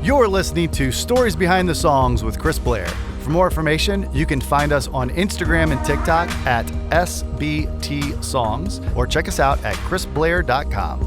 You're listening to Stories Behind the Songs with Chris Blair. For more information, you can find us on Instagram and TikTok at SBT Songs, or check us out at chrisblair.com.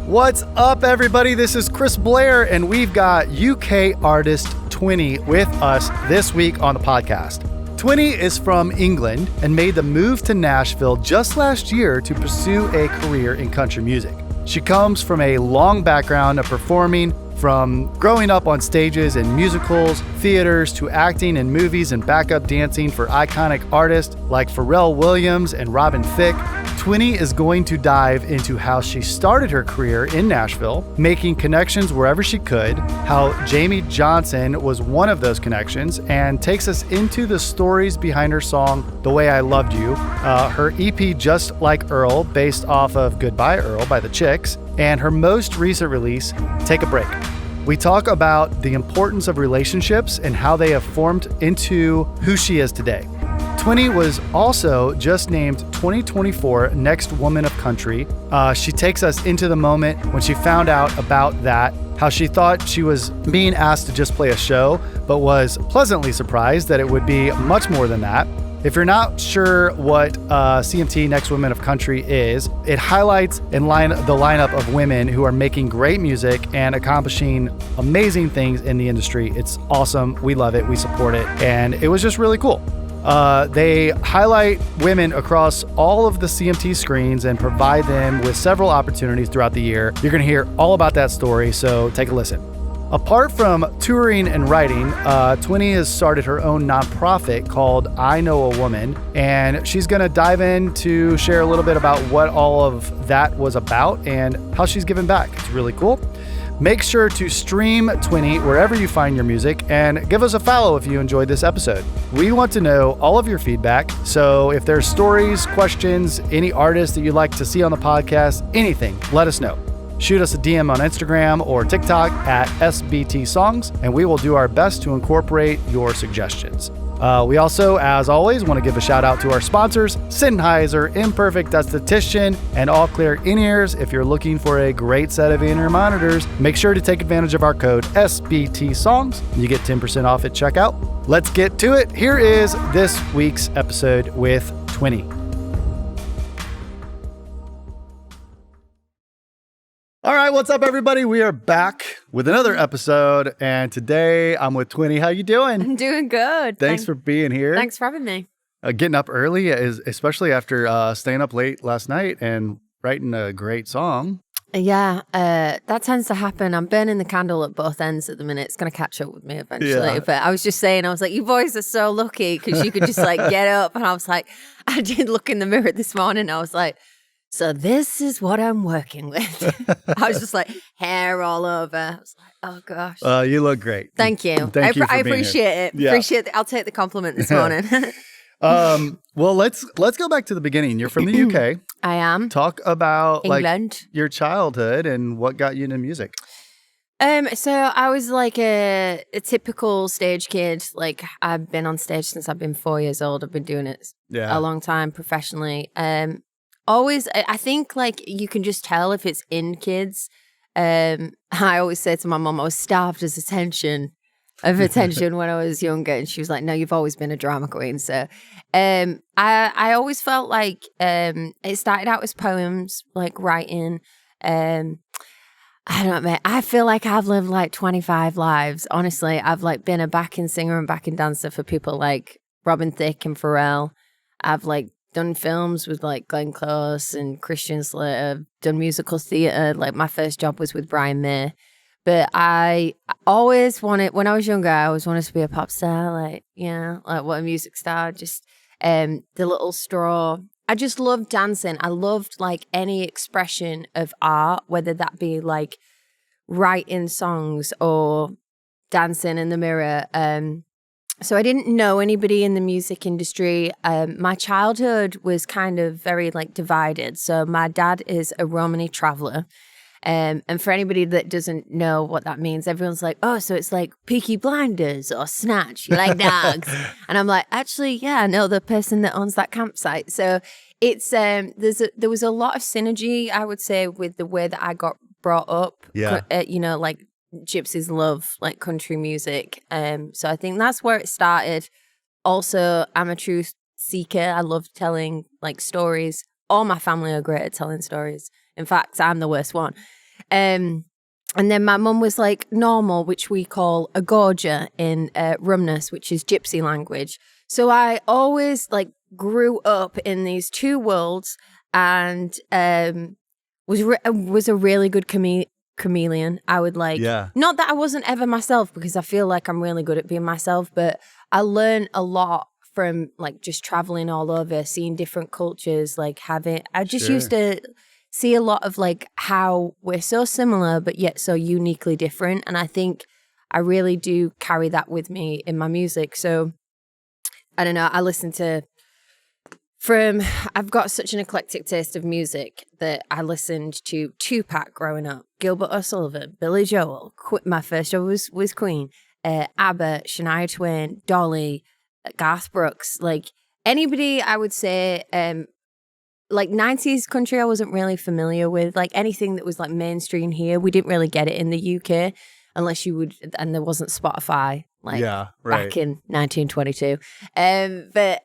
What's up, everybody? This is Chris Blair, and we've got UK artist Twinnie with us this week on the podcast. Twinnie is from England and made the move to Nashville just last year to pursue a career in country music. She comes from a long background of performing, from growing up on stages in musicals, theaters, to acting in movies and backup dancing for iconic artists like Pharell Williams and Robin Thicke. Twinnie is going to dive into how she started her career in Nashville, making connections wherever she could, how Jamey Johnson was one of those connections, and takes us into the stories behind her song, The Way I Loved You, her EP Just Like Earle, based off of Goodbye Earle by the Chicks, and her most recent release, Take a Break. We talk about the importance of relationships and how they have formed into who she is today. Twinnie was also just named 2024 Next Woman of Country. She takes us into the moment when she found out about that, how she thought she was being asked to just play a show, but was pleasantly surprised that it would be much more than that. If you're not sure what CMT Next Women of Country is, it highlights the lineup of women who are making great music and accomplishing amazing things in the industry. It's awesome. We love it. We support it. And it was just really cool. They highlight women across all of the CMT screens and provide them with several opportunities throughout the year. You're going to hear all about that story, so take a listen. Apart from touring and writing, Twinnie has started her own nonprofit called I Know a Woman, and she's going to dive in to share a little bit about what all of that was about and how she's given back. It's really cool. Make sure to stream Twinnie wherever you find your music and give us a follow if you enjoyed this episode. We want to know all of your feedback, so if there's stories, questions, any artists that you'd like to see on the podcast, anything, let us know. Shoot us a DM on Instagram or TikTok at SBT Songs, and we will do our best to incorporate your suggestions. We also, as always, want to give a shout out to our sponsors, Sennheiser, Imperfect Esthetician, and All Clear In-Ears. If you're looking for a great set of in-ear monitors, make sure to take advantage of our code SBT Songs. You get 10% off at checkout. Let's get to it. Here is this week's episode with Twinnie. All right, what's up, everybody? We are back with another episode, and today I'm with Twinnie. How you doing? I'm doing good. Thanks for being here. Thanks for having me. Getting up early, especially after staying up late last night and writing a great song. Yeah, that tends to happen. I'm burning the candle at both ends at the minute. It's going to catch up with me eventually. Yeah. But I was just saying, I was like, you boys are so lucky because you could just like get up. And I was like, I did look in the mirror this morning. I was like, so this is what I'm working with. I was just like hair all over. I was like, oh gosh. You look great. Thank you. I appreciate it. Yeah. Appreciate it. I'll take the compliment this morning. Well, let's go back to the beginning. You're from the UK. I am. Talk about England. Like your childhood and what got you into music. So I was like a typical stage kid. Like I've been on stage since I've been 4 years old. I've been doing it a long time professionally. Always, I think like you can just tell if it's in kids. I always say to my mom, I was starved of attention when I was younger, and she was like, "No, you've always been a drama queen." So, I always felt like it started out as poems, like writing. I don't know, I feel like I've lived like 25 lives. Honestly, I've like been a backing singer and backing dancer for people like Robin Thicke and Pharell. I've like done films with like Glenn Close and Christian Slater, done musical theatre. Like my first job was with Brian May. But I always wanted, when I was younger, I always wanted to be a pop star, like, like what a music star, just the little straw. I just loved dancing. I loved like any expression of art, whether that be like writing songs or dancing in the mirror. So I didn't know anybody in the music industry. My childhood was kind of very like divided. So my dad is a Romany traveler. And for anybody that doesn't know what that means, everyone's like, oh, so it's like Peaky Blinders or Snatch. You like dogs? And I'm like, actually, yeah, I know the person that owns that campsite. So it's there was a lot of synergy, I would say, with the way that I got brought up. Yeah. You know, like gypsies love like country music. So I think that's where it started. Also, I'm a truth seeker. I love telling like stories. All my family are great at telling stories. In fact, I'm the worst one. And then my mum was like normal, which we call a gorger in Rumnus, which is gypsy language. So I always like grew up in these two worlds, and was a really good chameleon. I would like, not that I wasn't ever myself, because I feel like I'm really good at being myself, but I learned a lot from like just traveling all over, seeing different cultures, like I just used to see a lot of like how we're so similar but yet so uniquely different. And I think I really do carry that with me in my music. So I don't know, I've got such an eclectic taste of music that I listened to Tupac growing up, Gilbert O'Sullivan, Billy Joel. My first show was Queen, ABBA, Shania Twain, Dolly, Garth Brooks. Like anybody, I would say, like 90s country I wasn't really familiar with. Like anything that was like mainstream here, we didn't really get it in the UK unless you would, and there wasn't Spotify back in 1922. But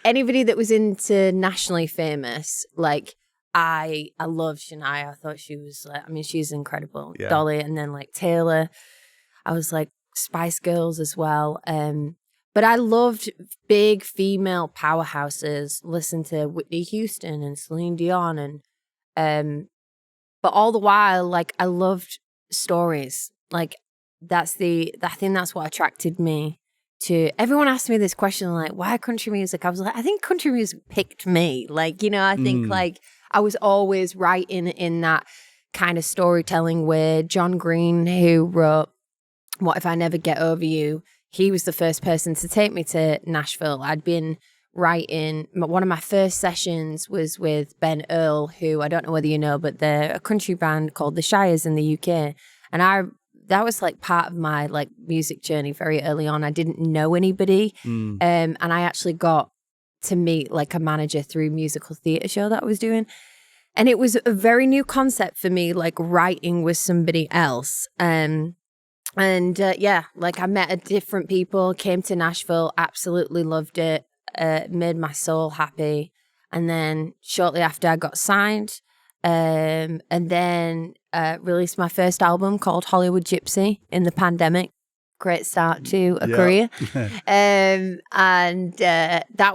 anybody that was into nationally famous, like I loved Shania. I thought she was like, I mean, she's incredible. Yeah. Dolly, and then like Taylor. I was like Spice Girls as well. But I loved big female powerhouses, listened to Whitney Houston and Celine Dion, and but all the while, like I loved stories. Like I think that's what attracted me to. Everyone asked me this question, like, why country music? I was like, I think country music picked me. Like, you know, I think like I was always writing in that kind of storytelling way. John Green, who wrote What If I Never Get Over You, he was the first person to take me to Nashville. I'd been writing, one of my first sessions was with Ben Earle, who I don't know whether you know, but they're a country band called The Shires in the UK. And that was like part of my like music journey very early on. I didn't know anybody. And I actually got to meet like a manager through a musical theatre show that I was doing. And it was a very new concept for me, like writing with somebody else. Like I met different people, came to Nashville, absolutely loved it, made my soul happy. And then shortly after I got signed, and then released my first album called Hollywood Gypsy in the pandemic. Great start to a career. That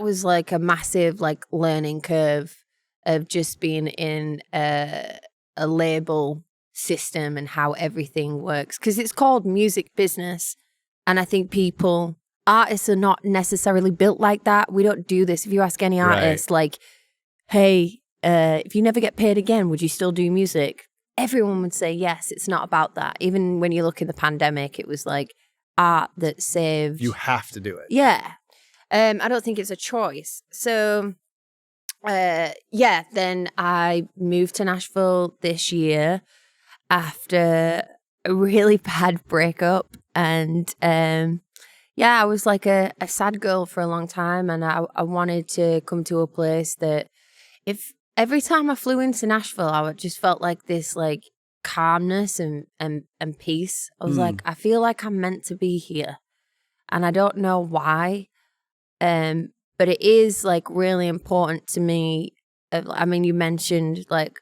was like a massive like learning curve of just being in a label system and how everything works, because it's called music business, and I think artists are not necessarily built like that. We don't do this. If you ask any artist, like, hey, if you never get paid again, would you still do music? Everyone would say yes. It's not about that. Even when you look in the pandemic, it was like art that saved. You have to do it. Yeah. I don't think it's a choice. So then I moved to Nashville this year after a really bad breakup. And I was like a sad girl for a long time. And I wanted to come to a place that if every time I flew into Nashville, I just felt like this like calmness and peace. I was like, I feel like I'm meant to be here. And I don't know why. But it is like really important to me. I mean, you mentioned like,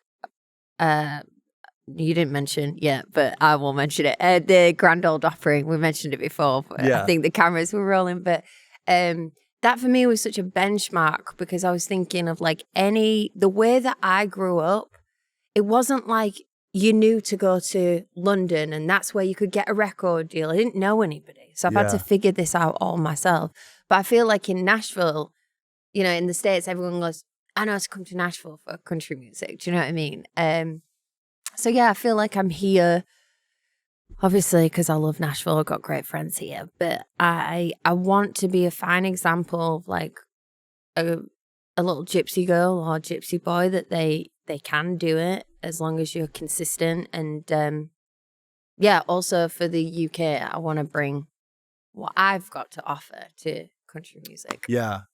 you didn't mention yet, but I will mention it. The Grand Ole Opry, we mentioned it before, but I think the cameras were rolling. But that for me was such a benchmark, because I was thinking of like the way that I grew up, it wasn't like you knew to go to London and that's where you could get a record deal. I didn't know anybody. So I've had to figure this out all myself. But I feel like in Nashville, you know, in the States, everyone goes, I know to come to Nashville for country music. Do you know what I mean? So I feel like I'm here, obviously, because I love Nashville. I've got great friends here. But I want to be a fine example of like a little gypsy girl or gypsy boy, that they can do it as long as you're consistent. And also for the UK, I want to bring what I've got to offer to country music. Yeah.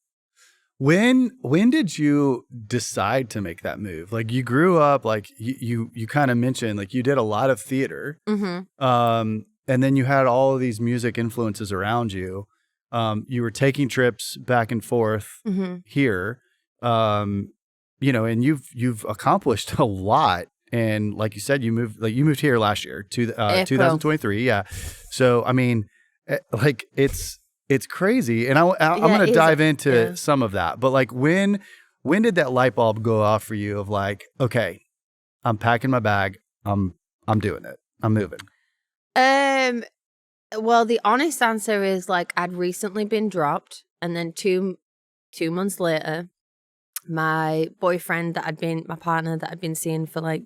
When did you decide to make that move? Like you grew up, like you kind of mentioned, like you did a lot of theater, and then you had all of these music influences around you. You were taking trips back and forth here, you know, and you've accomplished a lot. And like you said, you moved here last year to 2023. Yeah. So I mean, like it's crazy, and I'm going to dive into some of that. But like, when did that light bulb go off for you? Of like, okay, I'm packing my bag. I'm doing it. I'm moving. Well, the honest answer is like I'd recently been dropped, and then two months later, my boyfriend my partner that I'd been seeing for like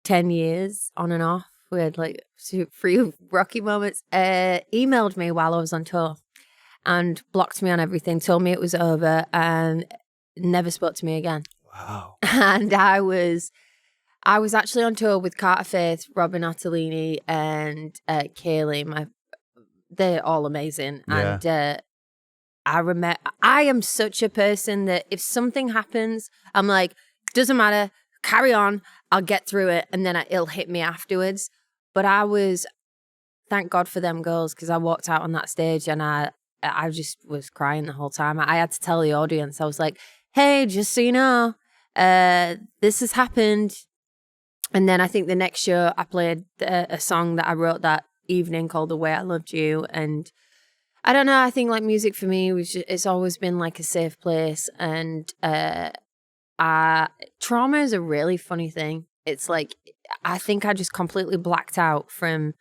10 years on and off. We had like 3 rocky moments. Emailed me while I was on tour. And blocked me on everything, told me it was over, and never spoke to me again. Wow. And I was actually on tour with Carter Faith, Robin Ottolini, and Kaylee. They're all amazing. Yeah. And I remember, I am such a person that if something happens, I'm like, doesn't matter, carry on, I'll get through it, and then it'll hit me afterwards. But thank God for them girls, because I walked out on that stage and I just was crying the whole time. I had to tell the audience, I was like, hey, just so you know, this has happened. And then I think the next show I played a song that I wrote that evening called The Way I Loved You. And I don't know, I think like music for me, it's always been like a safe place. And trauma is a really funny thing. It's like, I think I just completely blacked out from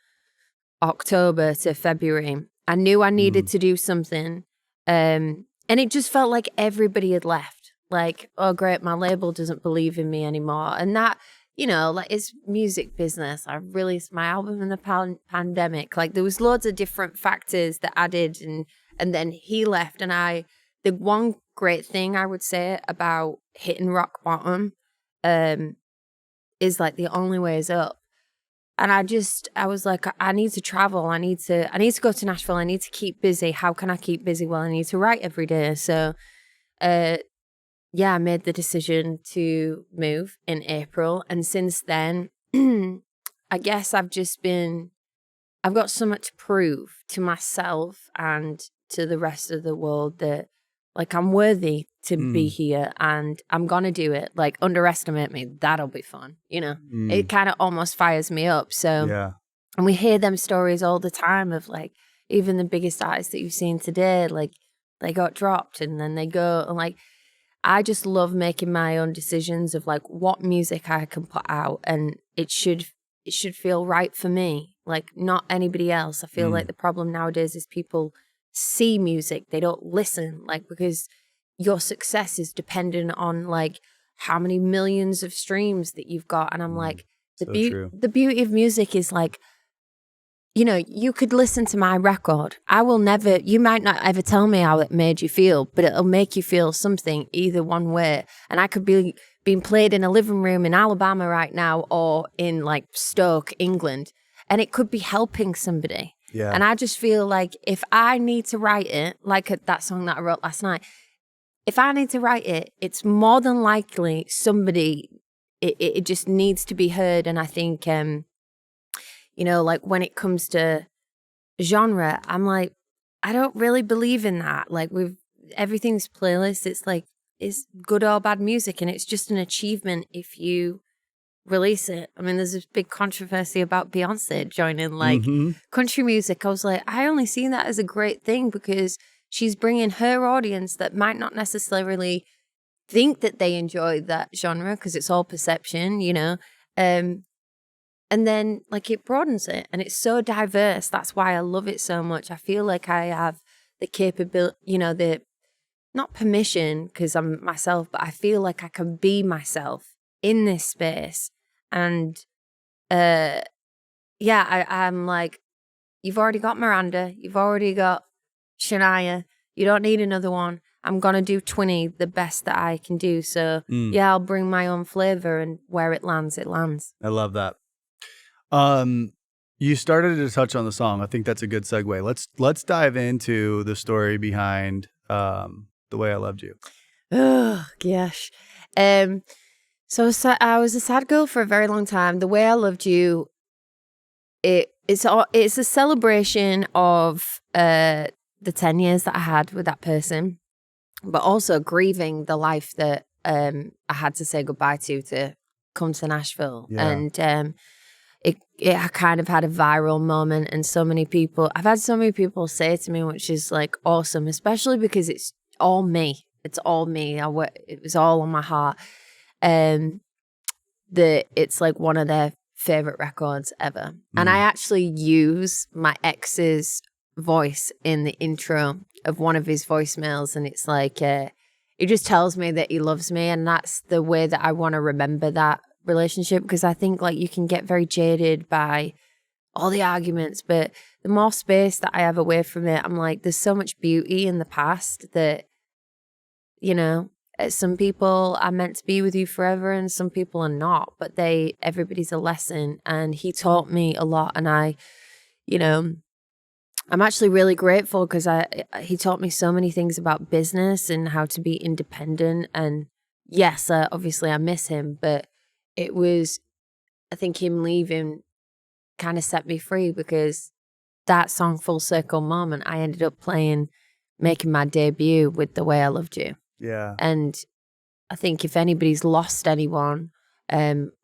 October to February. I knew I needed to do something. And it just felt like everybody had left. Like, oh, great, my label doesn't believe in me anymore. And that, you know, like it's music business. I released my album in the pandemic. Like there was loads of different factors that added and then he left. And the one great thing I would say about hitting rock bottom is like the only way is up. And I was like, I need to travel. I need to go to Nashville. I need to keep busy. How can I keep busy? Well, I need to write every day. So, I made the decision to move in April. And since then, I guess I've got so much to prove to myself and to the rest of the world that like I'm worthy to be here and I'm going to do it. Like underestimate me. That'll be fun. You know, it kind of almost fires me up. So, and we hear them stories all the time of like, even the biggest artists that you've seen today, like they got dropped and then they go and like, I just love making my own decisions of like what music I can put out and it should feel right for me. Like not anybody else. I feel like the problem nowadays is people see music, they don't listen, like because your success is dependent on like how many millions of streams that you've got. And I'm like, the beauty of music is like, you know, you could listen to my record. You might not ever tell me how it made you feel, but it'll make you feel something either one way. And I could be being played in a living room in Alabama right now or in like Stoke, England, and it could be helping somebody. Yeah. And I just feel like if I need to write it, like that song that I wrote last night, if I need to write it, it's more than likely somebody, it just needs to be heard. And I think, you know, like when it comes to genre, I'm like, I don't really believe in that. Like everything's playlist. It's like, it's good or bad music. And it's just an achievement if you release it. I mean, there's this big controversy about Beyonce joining like country music. I was like, I only see that as a great thing because she's bringing her audience that might not necessarily think that they enjoy that genre because it's all perception, you know. And then like it broadens it and it's so diverse. That's why I love it so much. I feel like I have the capability, you know, not permission because I'm myself, but I feel like I can be myself in this space. And I'm like, you've already got Miranda, you've already got Shania, you don't need another one. I'm going to do Twinnie the best that I can do. So I'll bring my own flavor and where it lands, it lands. I love that. You started to touch on the song. I think that's a good segue. Let's dive into the story behind The Way I Loved You. Oh, gosh. So I was a sad girl for a very long time. The Way I Loved You, it's a celebration of the 10 years that I had with that person, but also grieving the life that I had to say goodbye to come to Nashville. Yeah. And I kind of had a viral moment, and I've had so many people say to me, which is like awesome, especially because it's all me. It's all me. It was all on my heart. That it's like one of their favorite records ever. And I actually use my ex's voice in the intro of one of his voicemails, and it's like he just tells me that he loves me, and that's the way that I want to remember that relationship, because I think like you can get very jaded by all the arguments, but the more space that I have away from it, I'm like, there's so much beauty in the past that, you know, some people are meant to be with you forever and some people are not, but everybody's a lesson. And he taught me a lot, and I'm actually really grateful because he taught me so many things about business and how to be independent. And yes, obviously I miss him, but it was, I think him leaving kind of set me free, because that song, Full Circle Moment, I ended up making my debut with The Way I Loved You. Yeah. And I think if anybody's lost anyone,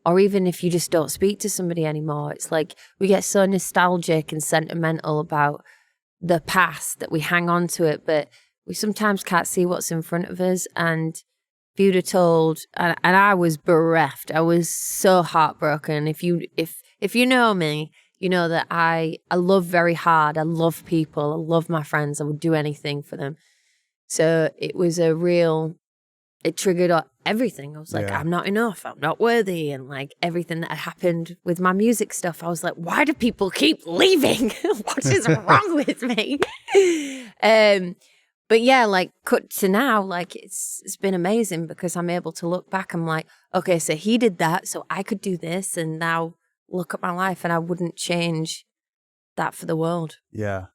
or even if you just don't speak to somebody anymore, it's like we get so nostalgic and sentimental about the past that we hang on to it, but we sometimes can't see what's in front of us. And if you'd have told, and I was bereft, I was so heartbroken. If you know me, you know that I love very hard. I love people. I love my friends. I would do anything for them. So it was it triggered everything. I was like, I'm not enough. I'm not worthy. And like everything that had happened with my music stuff, I was like, why do people keep leaving? What is wrong with me? But yeah, like cut to now, like it's been amazing because I'm able to look back. I'm like, okay, so he did that, so I could do this. And now look at my life, and I wouldn't change that for the world. Yeah.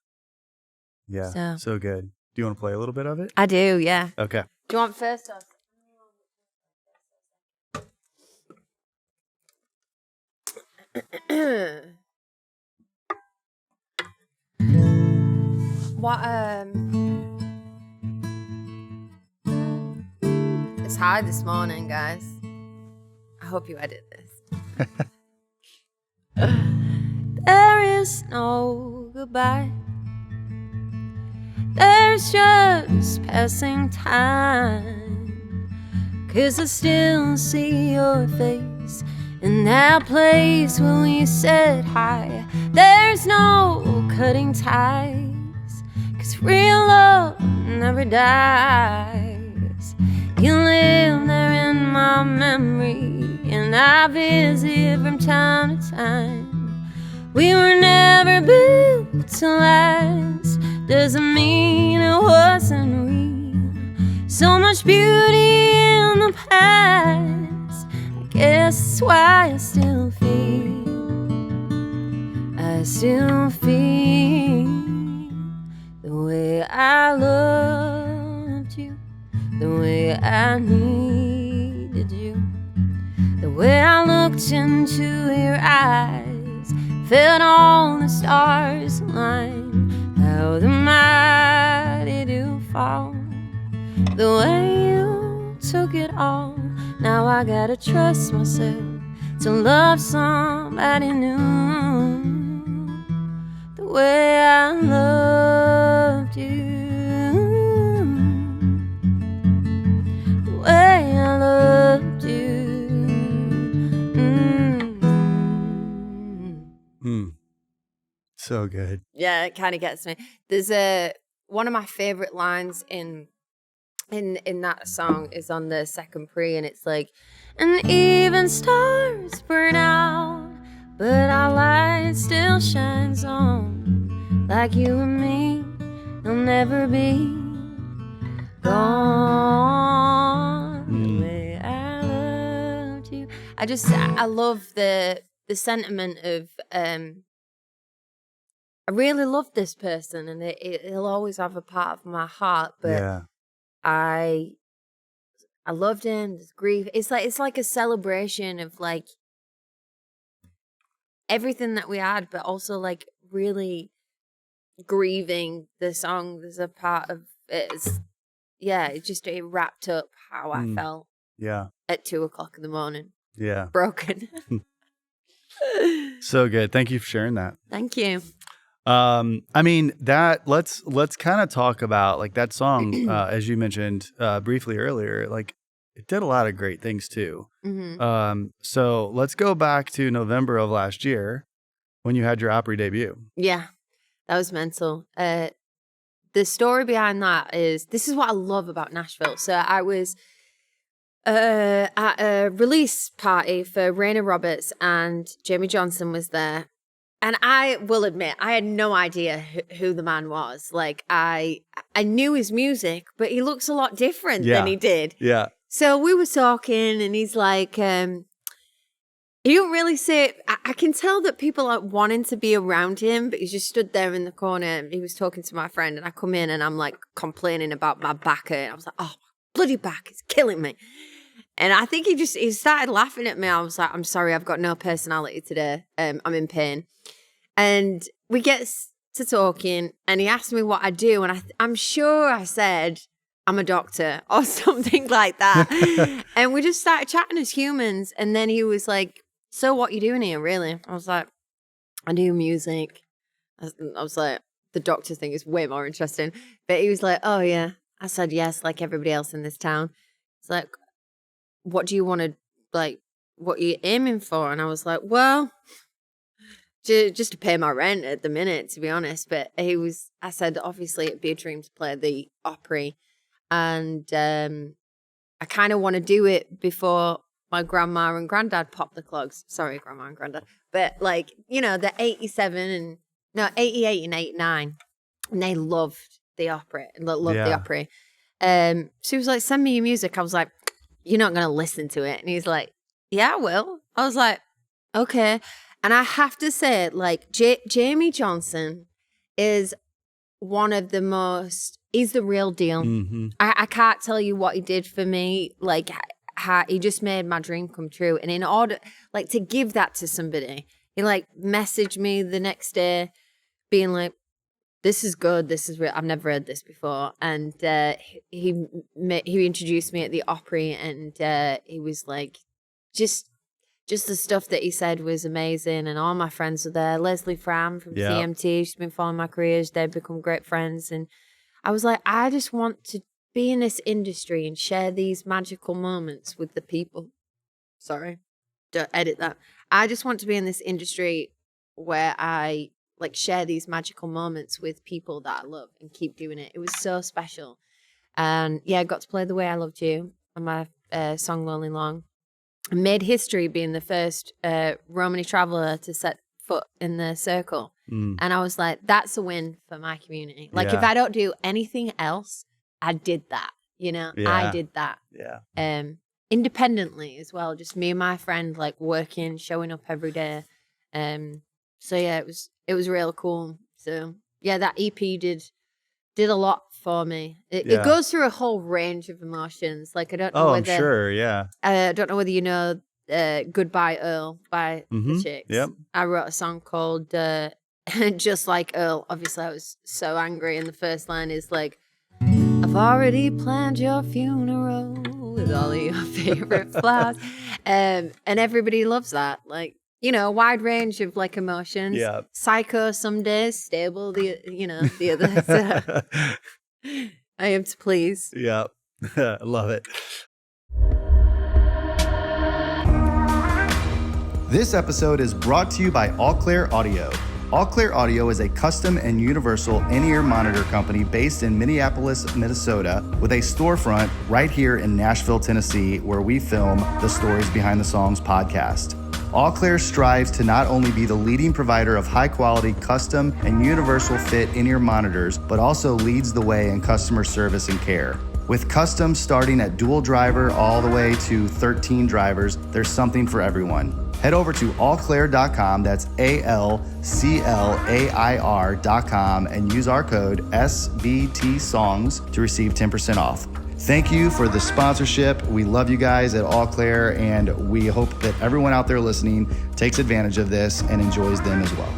Yeah. So good. Do you want to play a little bit of it? I do, yeah. Okay. Do you want first or? What it's hard this morning, guys. I hope you edit this. There is no goodbye. There's just passing time, 'cause I still see your face in that place where we said hi. There's no cutting ties, 'cause real love never dies. You live there in my memory, and I visit from time to time. We were never built to last, doesn't mean it wasn't real. So much beauty in the past, I guess that's why I still feel the way I loved you, the way I needed you, the way I looked into your eyes, felt all the stars align, how the mighty do fall, the way you took it all. Now I gotta trust myself to love somebody new, the way I loved you, the way I loved you. So good. Yeah, it kind of gets me. There's one of my favorite lines in that song is on the second pre, and it's like, and even stars burn out, but our light still shines on, like you and me, they'll never be gone, the way I loved you. I love the sentiment of I really love this person, and it'll always have a part of my heart, but I I loved him. There's grief. It's like a celebration of like everything that we had, but also like really grieving the song. There's a part of it. It wrapped up how I felt. Yeah. At 2:00 in the morning. Yeah. Broken. So good. Thank you for sharing that. Thank you. I mean, let's kind of talk about like that song, as you mentioned briefly earlier, like it did a lot of great things too. Mm-hmm. So let's go back to November of last year when you had your Opry debut. Yeah, that was mental. The story behind that is, this is what I love about Nashville. So I was at a release party for Raina Roberts, and Jamey Johnson was there. And I will admit, I had no idea who the man was. Like, I knew his music, but he looks a lot different than he did. Yeah. So we were talking, and he's like, he don't really say, I can tell that people are wanting to be around him, but he just stood there in the corner. He was talking to my friend, and I come in, and I'm like complaining about my back. And I was like, oh, my bloody back is killing me. And I think he started laughing at me. I was like, I'm sorry, I've got no personality today. I'm in pain. And we get to talking, and he asked me what I do. And I'm sure I said, I'm a doctor or something like that. And we just started chatting as humans. And then he was like, so what you doing here, really? I was like, I do music. I was like, the doctor thing is way more interesting. But he was like, oh, yeah. I said, yes, like everybody else in this town. It's like, what do you want to, like, what are you aiming for? And I was like, well, just to pay my rent at the minute, to be honest. But I said, obviously, it'd be a dream to play the Opry. And I kind of want to do it before my grandma and granddad pop the clogs. Sorry, grandma and granddad. But, like, you know, they're 88 and 89. And they loved the Opry. The Opry. So he was like, send me your music. I was like, you're not going to listen to it. And he's like, yeah, I will. I was like, okay. And I have to say, like, Jamey Johnson is one of the most, he's the real deal. Mm-hmm. I can't tell you what he did for me. Like, he just made my dream come true. And in order, like, to give that to somebody, he, like, messaged me the next day being like, this is good. This is real. I've never heard this before. And he introduced me at the Opry, and he was like, just the stuff that he said was amazing. And all my friends were there. Leslie Fram from CMT, she's been following my career. They've become great friends. And I was like, I just want to be in this industry and share these magical moments with the people. Sorry, don't edit that. I just want to be in this industry where I like share these magical moments with people that I love and keep doing it. It was so special. And yeah, I got to play The Way I Loved You on my song Lonely Long. I made history being the first Romany traveler to set foot in the circle. And I was like, that's a win for my community. Like, if I don't do anything else, I did that, you know? I did that. Yeah. Independently as well, just me and my friend, like, working, showing up every day. So yeah, it was real cool. So yeah, that EP did a lot for me. It goes through a whole range of emotions. Like, I don't know whether, I'm sure, yeah. I don't know whether you know Goodbye Earle by the Chicks. Yep. I wrote a song called Just Like Earle. Obviously, I was so angry, and the first line is like, I've already planned your funeral with all of your favorite flowers. And everybody loves that. Like, you know, a wide range of like emotions. Yeah. Psycho some days, stable the others. I am to please. Yeah. I love it. This episode is brought to you by All Clear Audio. All Clear Audio is a custom and universal in-ear monitor company based in Minneapolis, Minnesota, with a storefront right here in Nashville, Tennessee, where we film the Stories Behind the Songs podcast. All Clear strives to not only be the leading provider of high-quality custom and universal fit in-ear monitors, but also leads the way in customer service and care. With custom starting at dual driver all the way to 13 drivers, there's something for everyone. Head over to allclair.com, that's ALCLAIR.com, and use our code SBTSongs to receive 10% off. Thank you for the sponsorship. We love you guys at Eau Claire, and we hope that everyone out there listening takes advantage of this and enjoys them as well.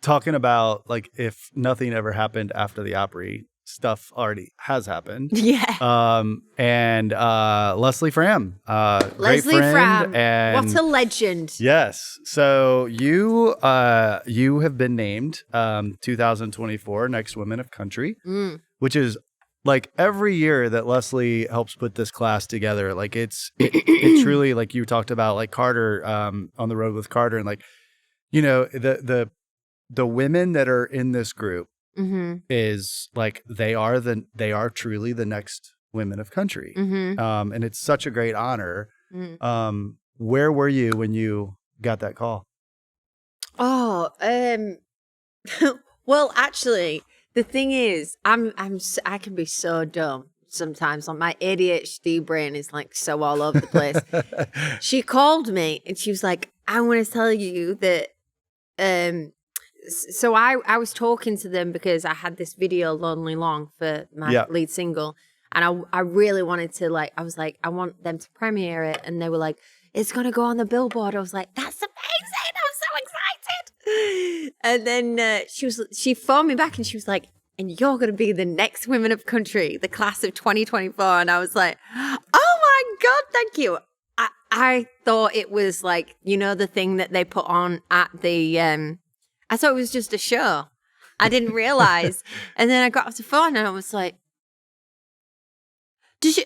Talking about like if nothing ever happened after the Opry, stuff already has happened. Yeah. And Leslie Fram, great Leslie friend, Fram, and what a legend. Yes. So you have been named 2024 Next Women of Country, which is like every year that Leslie helps put this class together. Like it truly, like you talked about, like Carter on the road with Carter, and like, you know, the women that are in this group is like they are truly the next women of country, and it's such a great honor. Where were you when you got that call? Oh, well, actually, the thing is, I can be so dumb sometimes. Like my ADHD brain is like so all over the place. She called me and she was like, "I want to tell you that." So I was talking to them because I had this video, Lonely Long, for my lead single. And I really wanted to, like, I was like, I want them to premiere it. And they were like, it's going to go on the Billboard. I was like, that's amazing. I'm so excited. And then she phoned me back and she was like, and you're going to be the next Women of Country, the class of 2024. And I was like, oh my God, thank you. I thought it was like, you know, the thing that they put on at the, I thought it was just a show. I didn't realize. And then I got off the phone and I was like, does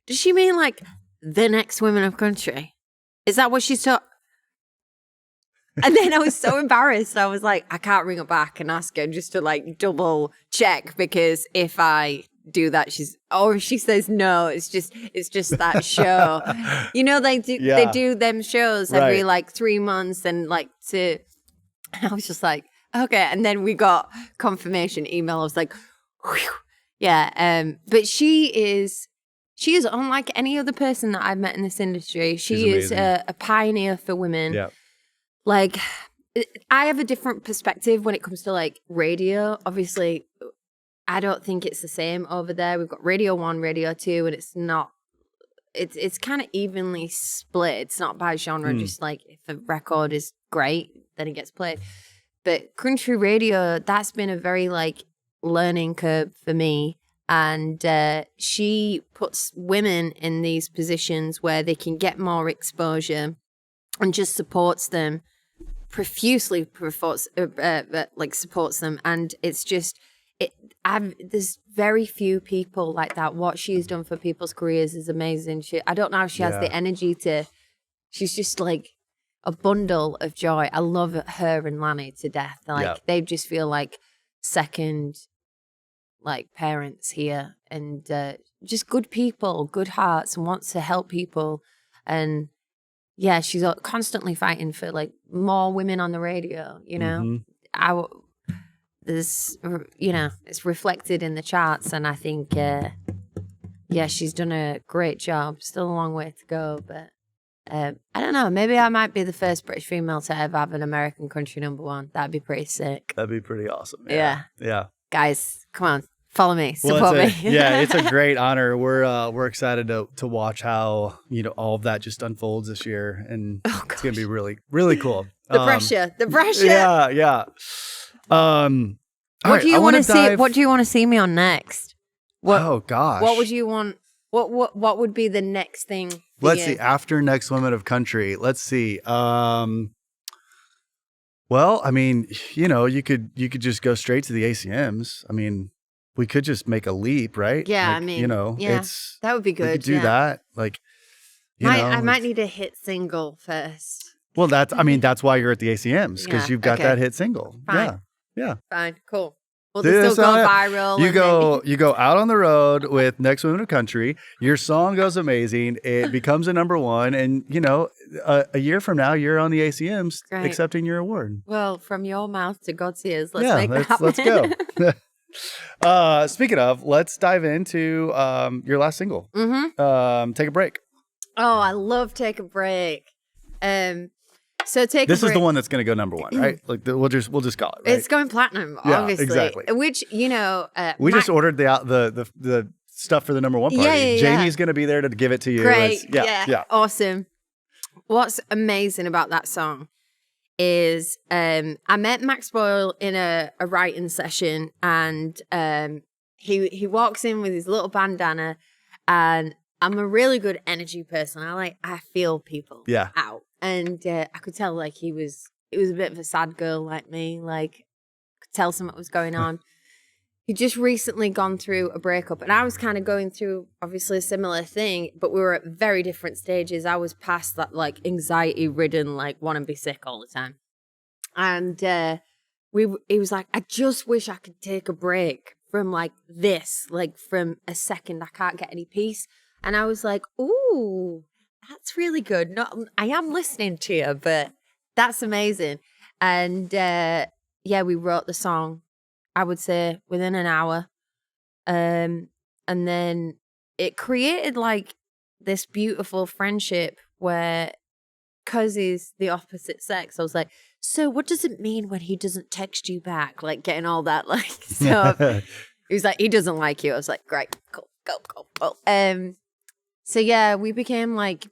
she mean like the next Women of Country? Is that what she's talking? And then I was so embarrassed. I was like, I can't ring her back and ask her just to like double check, because if I do that, if she says no, it's just that show. You know, they do them shows every like 3 months and like and I was just like, okay. And then we got confirmation email. I was like, whew. Yeah. But she is unlike any other person that I've met in this industry. She is a pioneer for women. Yeah. Like, I have a different perspective when it comes to like radio. Obviously, I don't think it's the same over there. We've got Radio 1, Radio 2, and it's kind of evenly split. It's not by genre, just like if a record is great, then it gets played. But country radio, that's been a very like learning curve for me. And she puts women in these positions where they can get more exposure and just supports them profusely, supports them. And it's just, there's very few people like that. What she's done for people's careers is amazing. I don't know if she has the energy she's just like a bundle of joy. I love her and Lanny to death. Like they just feel like second like parents here, and just good people, good hearts, and wants to help people. And yeah, she's constantly fighting for like more women on the radio, you know. There's, you know, it's reflected in the charts, and I think she's done a great job. Still a long way to go, but I don't know, maybe I might be the first British female to ever have an American country #1. That'd be pretty sick. That'd be pretty awesome. Yeah. Guys, come on, follow me, support me. Yeah, it's a great honor. We're excited to watch how, you know, all of that just unfolds this year, and it's gonna be really, really cool. The pressure. Yeah. What do you want to see? What do you want to see me on next? Oh gosh. What would you want? What would be the next thing? Let's see. After Next Women of Country, let's see. Well, I mean, you know, you could just go straight to the ACMs. I mean, we could just make a leap, right? Yeah, like, I mean, you know, that would be good. We could do that. Like, I might need a hit single first. Well, that's why you're at the ACMs, because you've got that hit single. Fine. Yeah. Fine. Cool. Will this still go viral? You go out on the road with Next Women of Country. Your song goes amazing. It becomes a #1, and you know, a year from now, you're on the ACMs accepting your award. Well, from your mouth to God's ears, let's happen. Let's go. Speaking of, let's dive into your last single. Take a Break. Oh, I love Take a Break. So take this is the one that's going to go number one, right? Like we'll just call it. Right? It's going platinum, obviously. Exactly. Which we just ordered the stuff for the number one party. Jamey's going to be there to give it to you. Great. Yeah. Awesome. What's amazing about that song is I met Max Boyle in a writing session, and he walks in with his little bandana, and I'm a really good energy person. I feel people out. And I could tell like he was a bit of a sad girl like me. Like could tell something was going on. He'd just recently gone through a breakup, and I was kind of going through obviously a similar thing, but we were at very different stages. I was past that like anxiety ridden, like want to be sick all the time. And he was like, I just wish I could take a break from like this, like from a second I can't get any peace. And I was like, ooh, that's really good. I am listening to you, but that's amazing. And we wrote the song, I would say, within an hour. And then it created like this beautiful friendship where, because he's the opposite sex, I was like, so what does it mean when he doesn't text you back? Like getting all that like stuff. He was like, he doesn't like you. I was like, great, cool, go. So yeah, we became like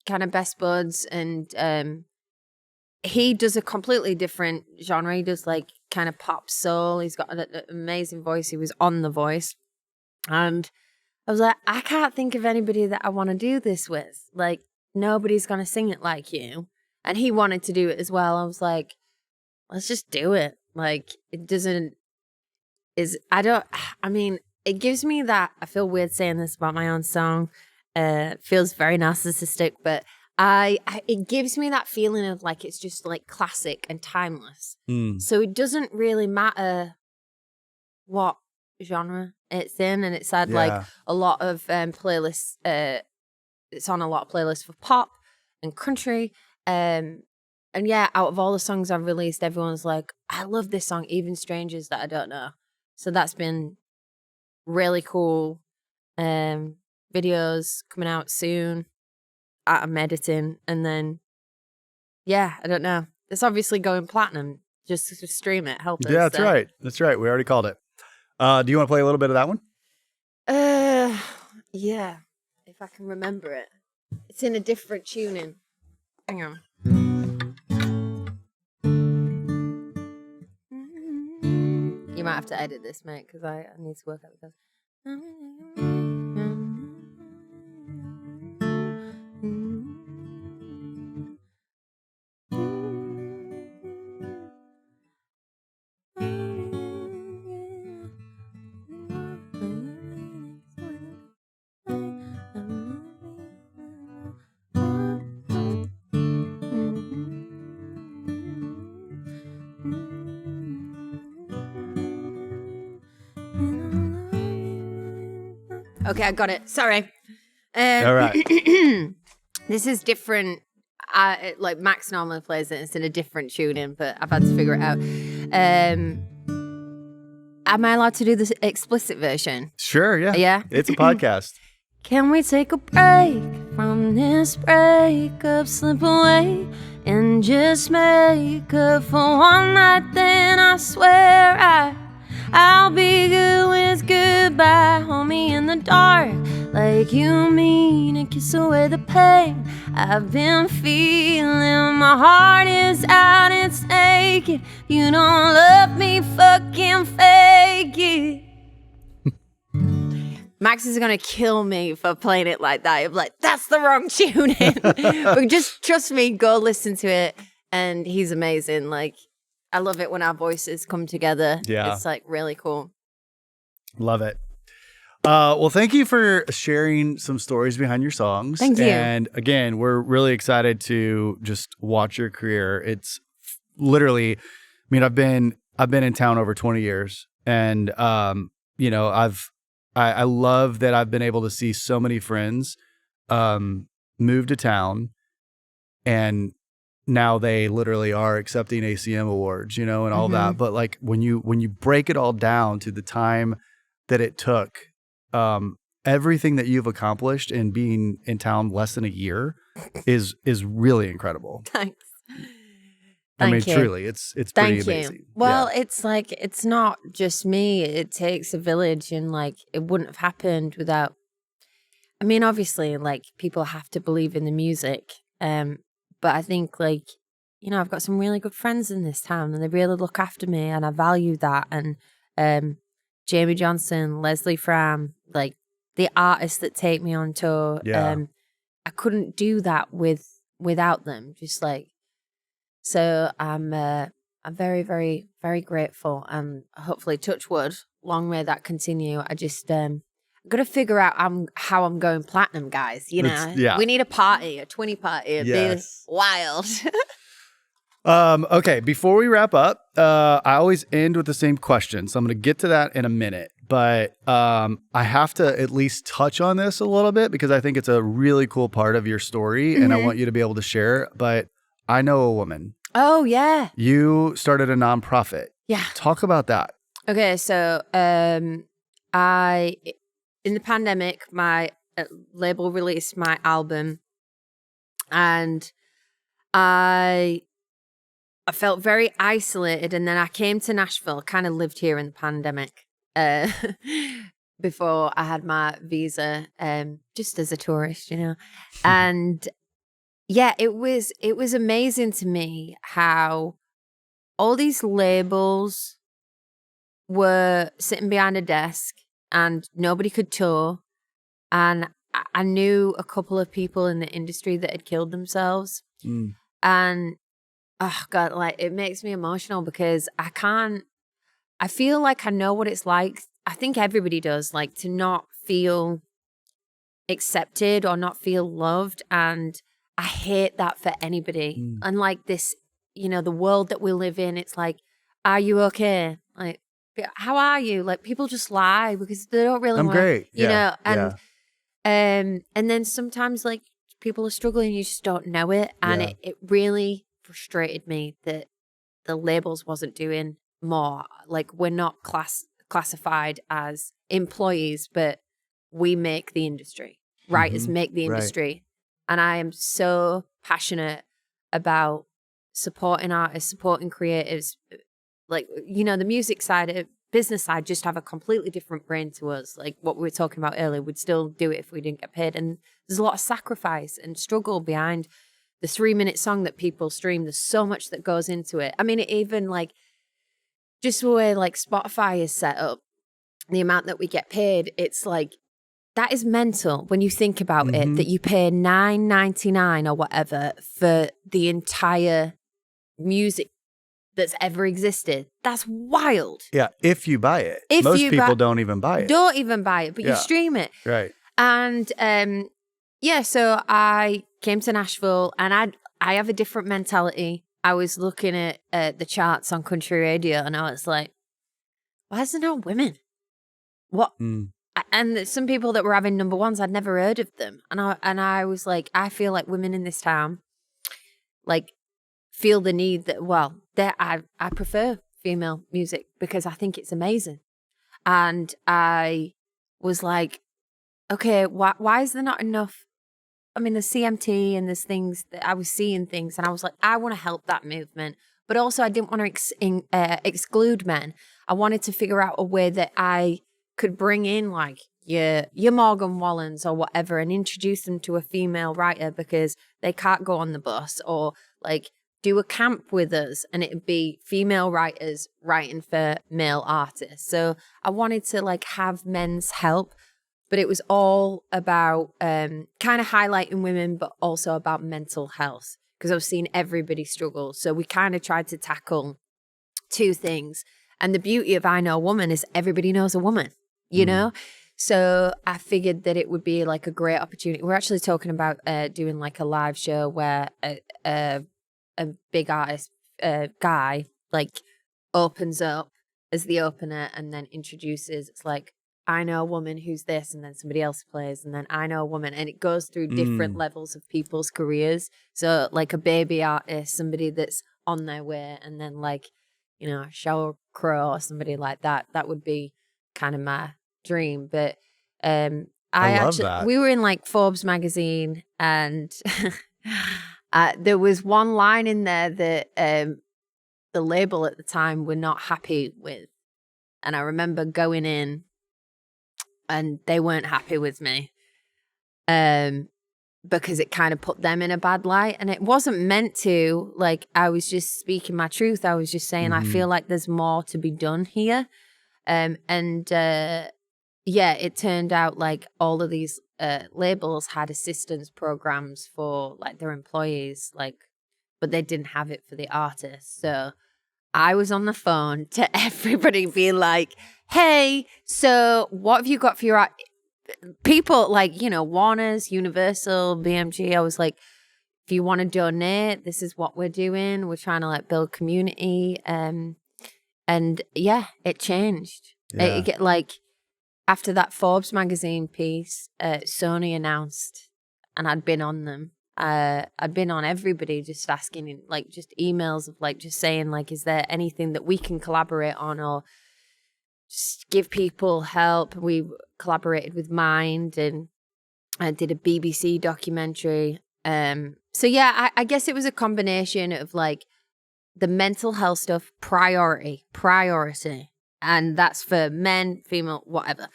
kind of best buds, and he does a completely different genre. He does like kind of pop soul. He's got an amazing voice. He was on The Voice, and I was like, I can't think of anybody that I want to do this with. Like nobody's gonna sing it like you. And he wanted to do it as well. I was like, let's just do it. Like it gives me that, I feel weird saying this about my own song. It feels very narcissistic, but it gives me that feeling of like it's just like classic and timeless. So it doesn't really matter what genre it's in, and it's had like a lot of playlists. It's on a lot of playlists for pop and country. And yeah, out of all the songs I've released, everyone's like, I love this song, even strangers that I don't know. So that's been really cool. Videos coming out soon. I'm editing, and then I don't know. It's obviously going platinum. Just stream it, help us. Yeah, that's right. We already called it. Do you want to play a little bit of that one? Yeah, if I can remember it. It's in a different tuning. Hang on. You might have to edit this, mate, because I need to work out the Okay, I got it. Sorry. All right. This is different. Like Max normally plays it. It's in a different tuning, but I've had to figure it out. Am I allowed to do the explicit version? Sure, yeah. Yeah? It's a podcast. Can we take a break from this breakup, slip away and just make up for one night? Then I swear I'll be good when it's goodbye. Hold me in the dark like you mean, and kiss away the pain I've been feeling. My heart is out, it's naked. You don't love me, fucking fake it. Max is gonna kill me for playing it like that. I'm like, that's the wrong tuning. But just trust me, go listen to it. And he's amazing. Like, I love it when our voices come together. Yeah. It's like really cool. Love it. Well, thank you for sharing some stories behind your songs. Thank you. And again, we're really excited to just watch your career. It's literally, I mean, I've been in town over 20 years, and you know, I love that I've been able to see so many friends move to town, and now they literally are accepting ACM awards, you know, and all that. But like when you break it all down to the time that it took, everything that you've accomplished in being in town less than a year is really incredible. Thanks. Thank you. Truly, it's pretty amazing. Well, it's like, it's not just me. It takes a village, and like, it wouldn't have happened without, I mean, obviously, like, people have to believe in the music. But I think, like, you know, I've got some really good friends in this town, and they really look after me, and I value that. And Jamey Johnson, Leslie Fram, like, the artists that take me on tour, I couldn't do that without them. Just like, so I'm very, very, very grateful, and hopefully, touch wood, long may that continue. I just I've got to figure out how I'm going platinum, guys. You know, we need a party, a Twinnie party. It'd be wild. Okay, before we wrap up, I always end with the same question, so I'm going to get to that in a minute. But I have to at least touch on this a little bit because I think it's a really cool part of your story, and I want you to be able to share. But I know a woman. Oh, yeah. You started a nonprofit. Yeah. Talk about that. Okay, so in the pandemic, my label released my album, and I felt very isolated. And then I came to Nashville, kind of lived here in the pandemic before I had my visa, just as a tourist, you know. And yeah, it was amazing to me how all these labels were sitting behind a desk and nobody could tour. And I knew a couple of people in the industry that had killed themselves. And oh God, like, it makes me emotional because I feel like I know what it's like. I think everybody does, like, to not feel accepted or not feel loved. And I hate that for anybody. And like this, you know, the world that we live in, it's like, are you okay? Like, how are you? Like, people just lie because they don't really want, great. You know, and then sometimes, like, people are struggling, you just don't know it. And it really frustrated me that the labels wasn't doing more. Like, we're not classified as employees, but we make the industry. Writers make the industry. And I am so passionate about supporting artists, supporting creatives. Like, you know, the music side, business side, just have a completely different brain to us. Like what we were talking about earlier, we'd still do it if we didn't get paid. And there's a lot of sacrifice and struggle behind the 3-minute song that people stream. There's so much that goes into it. I mean, even like just the way like Spotify is set up, the amount that we get paid, it's like, that is mental when you think about it, that you pay $9.99 or whatever for the entire music that's ever existed. That's wild. Yeah, if you buy it. Most people don't even buy it. Don't even buy it, but you stream it. Right. And so I came to Nashville, and I have a different mentality. I was looking at the charts on country radio, and I was like, why is there no women? What? And some people that were having number ones, I'd never heard of them. And I was like, I feel like women in this town, like, feel the need that, well, I prefer female music because I think it's amazing. And I was like, okay, why is there not enough? I mean, there's CMT and there's things that I was seeing things, and I was like, I want to help that movement. But also I didn't want to exclude men. I wanted to figure out a way that I could bring in like your Morgan Wallens or whatever and introduce them to a female writer because they can't go on the bus, or like do a camp with us and it'd be female writers writing for male artists. So I wanted to like have men's help, but it was all about kind of highlighting women, but also about mental health because I was seeing everybody struggle. So we kind of tried to tackle two things. And the beauty of I Know a Woman is everybody knows a woman, you know? So I figured that it would be like a great opportunity. We're actually talking about doing like a live show where a big artist guy like opens up as the opener and then introduces, it's like, I know a woman who's this, and then somebody else plays, and then I know a woman, and it goes through different levels of people's careers. So like a baby artist, somebody that's on their way, and then like, you know, Sheryl Crow or somebody like that. That would be kind of my dream. But I love that. We were in like Forbes magazine, and there was one line in there that the label at the time were not happy with. And I remember going in and they weren't happy with me because it kind of put them in a bad light. And it wasn't meant to. Like, I was just speaking my truth. I was just saying, I feel like there's more to be done here. Yeah, it turned out like all of these labels had assistance programs for like their employees, like, but they didn't have it for the artists. So I was on the phone to everybody being like, hey, so what have you got for your people, like, you know, Warner's, Universal, BMG. I was like, if you want to donate, this is what we're doing. We're trying to like build community. And yeah, it changed. Yeah. It like after that Forbes magazine piece, Sony announced, and I'd been on them. I'd been on everybody just asking, like, just emails of like just saying like, is there anything that we can collaborate on or just give people help? We collaborated with Mind and I did a BBC documentary. So yeah, I guess it was a combination of like the mental health stuff, priority. And that's for men, female, whatever.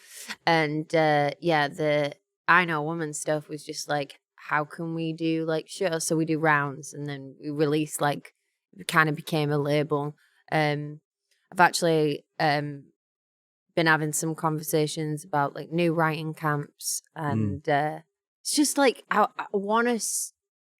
And yeah, the I Know Woman stuff was just like, how can we do like shows? So we do rounds and then we release like, it kind of became a label. I've actually been having some conversations about like new writing camps and it's just like, I want to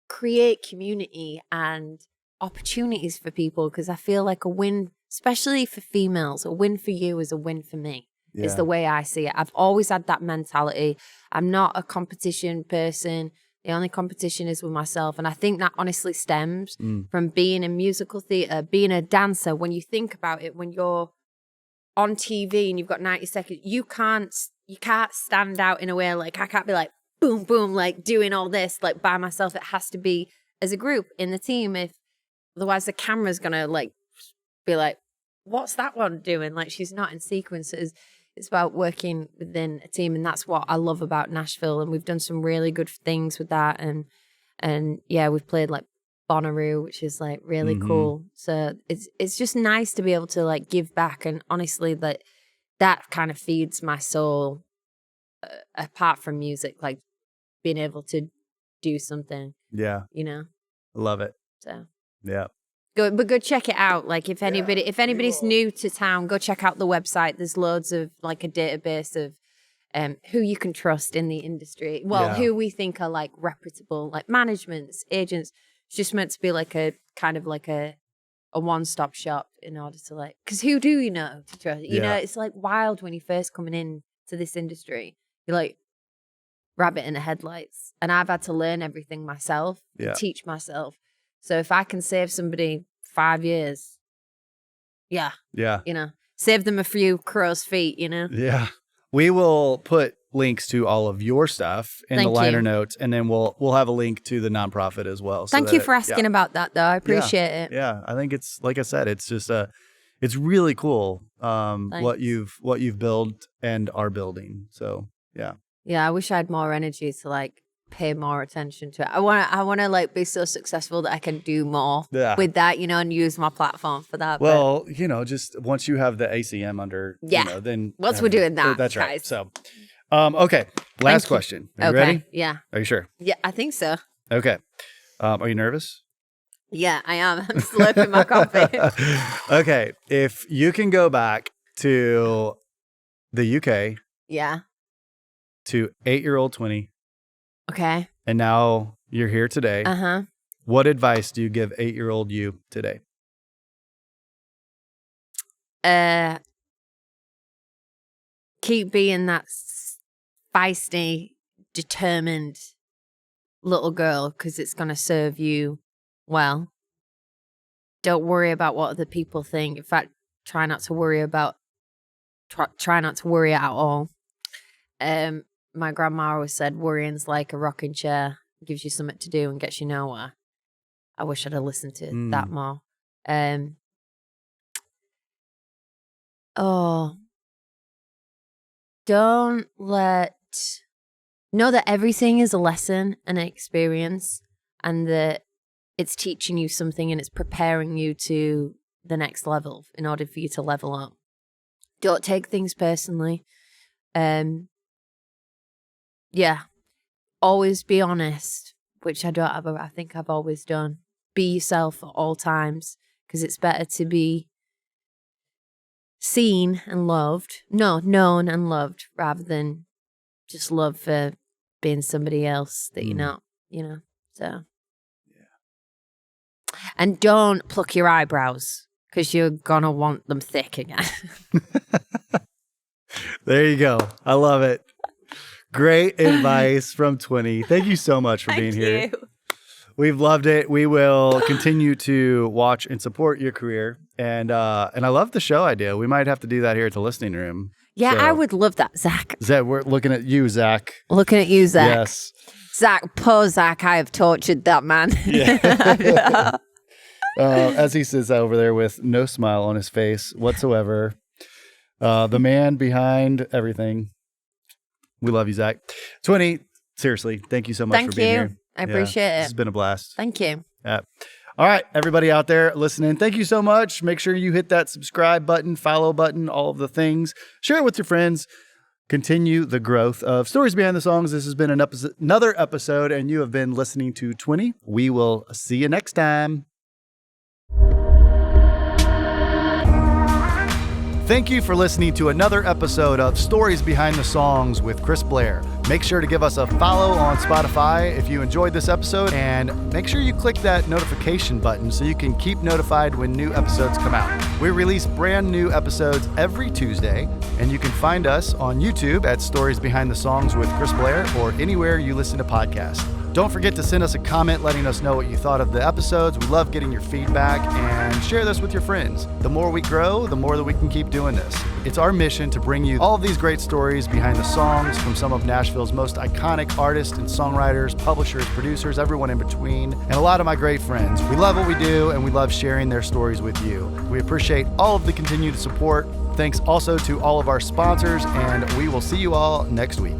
create community and opportunities for people because I feel like a win, especially for females, a win for you is a win for me. Yeah. Is the way I see it. I've always had that mentality. I'm not a competition person. The only competition is with myself. And I think that honestly stems from being in musical theatre, being a dancer. When you think about it, when you're on TV and you've got 90 seconds, you can't stand out in a way like I can't be like, boom, boom, like doing all this like by myself. It has to be as a group in the team. Otherwise the camera's going to like be like, what's that one doing? Like she's not in sequences. It's about working within a team, and that's what I love about Nashville. And we've done some really good things with that. And yeah, we've played like Bonnaroo, which is like really cool. So it's just nice to be able to like give back. And honestly, that kind of feeds my soul. Apart from music, like being able to do something. Yeah, you know, I love it. So yeah. Go check it out. Like if anybody's new to town, go check out the website. There's loads of like a database of who you can trust in the industry. Well, who we think are like reputable, like managements, agents. It's just meant to be like a kind of like a one-stop shop in order to like, because who do you know to trust? You know, it's like wild when you're first coming in to this industry. You're like rabbit in the headlights, and I've had to learn everything myself, teach myself. So if I can save somebody 5 years, you know, save them a few crow's feet, you know? Yeah. We will put links to all of your stuff in the liner notes, and then we'll have a link to the nonprofit as well. Thank you for asking about that, though. I appreciate it. Yeah. I think it's, like I said, it's just it's really cool what you've built and are building. So, yeah. Yeah, I wish I had more energy to like pay more attention to it. I want to like be so successful that I can do more with that, you know, and use my platform for that. Well, you know, just once you have the ACM under, you know, then once we're doing that, that's right. Guys. So, okay, last question. Are you ready? Yeah. Are you sure? Yeah, I think so. Okay. Are you nervous? Yeah, I am. I'm slurping my coffee. Okay, if you can go back to the UK, to 8-year-old Twinnie. Okay. And now you're here today. What advice do you give 8-year-old you today? Keep being that feisty, determined little girl because it's going to serve you well. Don't worry about what other people think. In fact, try not to worry at all. My grandma always said worrying's like a rocking chair. It gives you something to do and gets you nowhere. I wish I'd have listened to that more. Know that everything is a lesson and an experience, and that it's teaching you something and it's preparing you to the next level in order for you to level up. Don't take things personally. Yeah. Always be honest, which I think I've always done. Be yourself at all times, because it's better to be seen and loved, known and loved, rather than just loved for being somebody else that you're not, so. Yeah. And don't pluck your eyebrows, because you're going to want them thick again. There you go. I love it. Great advice from Twinnie. Thank you so much for being here. We've loved it. We will continue to watch and support your career. And I love the show idea. We might have to do that here at the listening room. Yeah, so, I would love that, Zach. We're looking at you, Zach. Looking at you, Zach. Yes. Zach, poor Zach, I have tortured that man. Yeah. As he sits over there with no smile on his face whatsoever. The man behind everything. We love you, Zach. Twinnie, seriously, thank you so much for being here. I appreciate it. This has been a blast. Thank you. Yeah. All right, everybody out there listening, thank you so much. Make sure you hit that subscribe button, follow button, all of the things. Share it with your friends. Continue the growth of Stories Behind the Songs. This has been another episode, and you have been listening to Twinnie. We will see you next time. Thank you for listening to another episode of Stories Behind the Songs with Chris Blair. Make sure to give us a follow on Spotify if you enjoyed this episode, and make sure you click that notification button so you can keep notified when new episodes come out. We release brand new episodes every Tuesday, and you can find us on YouTube at Stories Behind the Songs with Chris Blair or anywhere you listen to podcasts. Don't forget to send us a comment letting us know what you thought of the episodes. We love getting your feedback, and share this with your friends. The more we grow, the more that we can keep doing this. It's our mission to bring you all of these great stories behind the songs from some of Nashville's most iconic artists and songwriters, publishers, producers, everyone in between, and a lot of my great friends. We love what we do, and we love sharing their stories with you. We appreciate all of the continued support. Thanks also to all of our sponsors, and we will see you all next week.